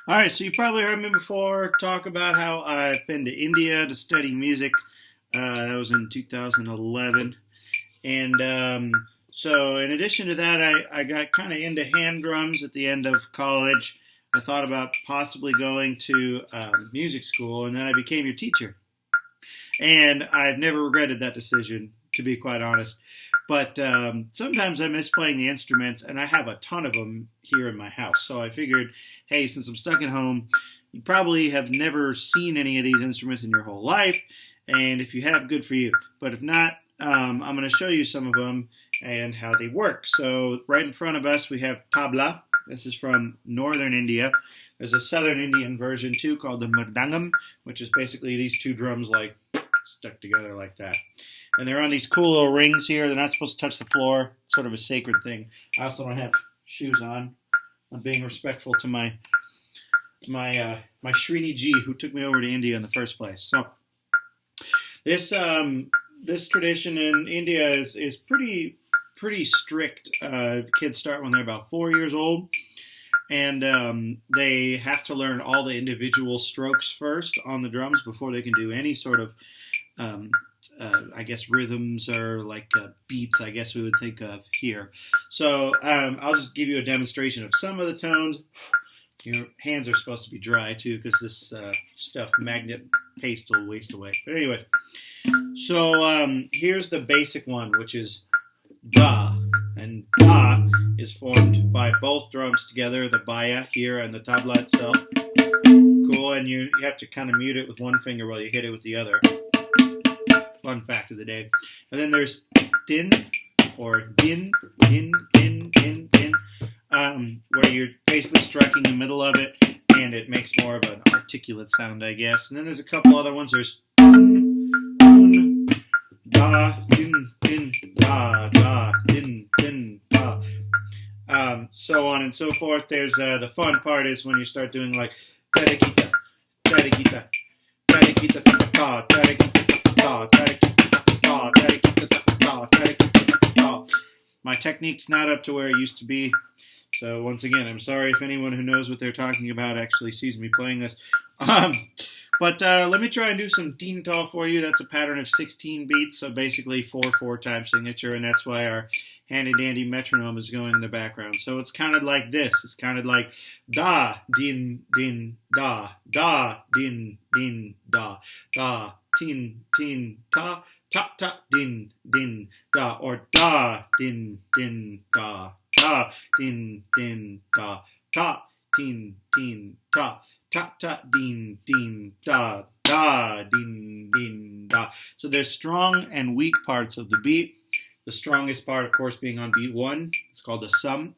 All right, so you probably heard me before talk about how I've been to India to study music. That was in 2011. And so, in addition to that, I got kind of into hand drums at the end of college. I thought about possibly going to music school, and then I became your teacher. And I've never regretted that decision, to be quite honest. But sometimes I miss playing the instruments, and I have a ton of them here in my house. So I figured, hey, since I'm stuck at home, you probably have never seen any of these instruments in your whole life. And if you have, good for you. But if not, I'm going to show you some of them and how they work. So right in front of us, we have Tabla. This is from northern India. There's a southern Indian version, too, called the mridangam, which is basically these two drums like stuck together like that. And they're on these cool little rings here. They're not supposed to touch the floor. It's sort of a sacred thing. I also don't have shoes on. I'm being respectful to my Srini Ji, who took me over to India in the first place. So this tradition in India is pretty strict. Kids start when they're about 4 years old, and they have to learn all the individual strokes first on the drums before they can do any sort of I guess rhythms or like beats, I guess we would think of here. So I'll just give you a demonstration of some of the tones. Your hands are supposed to be dry too, because this stuff, magnet paste, will waste away. But anyway, so here's the basic one, which is Da. And Da is formed by both drums together, the baya here and the tabla itself. Cool, and you have to kind of mute it with one finger while you hit it with the other. Fun fact of the day. And then there's din, or din, where you're basically striking the middle of it, and it makes more of an articulate sound, I guess. And then there's a couple other ones. There's da, din, da, da, din, da. So on and so forth. There's the fun part is when you start doing like da-da-gita, da-da-gita, da-da-gita, da-da-gita, da-da-gita. My technique's not up to where it used to be. So once again, I'm sorry if anyone who knows what they're talking about actually sees me playing this. But let me try and do some Deen Ta for you. That's a pattern of 16 beats, so basically 4/4 time signature, and that's why our handy-dandy metronome is going in the background. So it's kind of like this. It's kind of like da, din, din, da, da, din, din, da, da, tin, tin, ta, ta, ta, din, din, da, or da, din, din, da, da, din, din, da, ta, tin, tin, ta, ta, ta, din, din, da, da, din, din, da. So there's strong and weak parts of the beat. The strongest part, of course, being on beat 1. It's called the sum.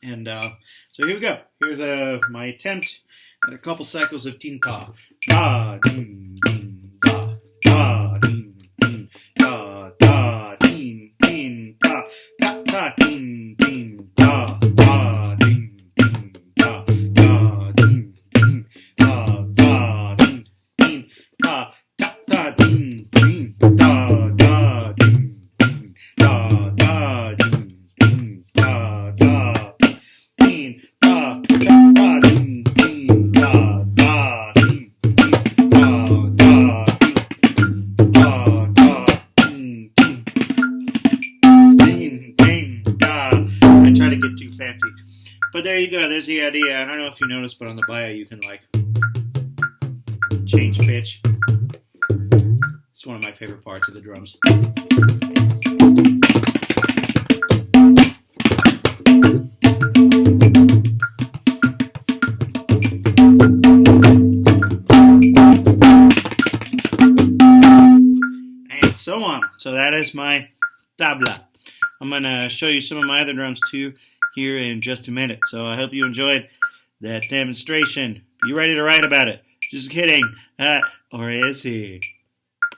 And so here we go. Here's my attempt at a couple cycles of tin ta. Da, din, din, da, da, din, din, da, da, din, din, da, ta, ta, din, din, da, da, din, din, da, da, din, din, da, da, din, din, da, ta, ta, din, din, da, da, din. Da, da, ding, ding, da, da, ding, da, da, ding, ding, da, da, ding, ding, da, da, ding, da, da, ding, ding, ding, ding, da. I try to get too fancy. But there you go, there's the idea. I don't know if you noticed, but on the bio you can like change pitch. It's one of my favorite parts of the drums. So on. So that is my tabla. I'm going to show you some of my other drums too here in just a minute. So I hope you enjoyed that demonstration. Be ready to write about it. Just kidding. Or is he?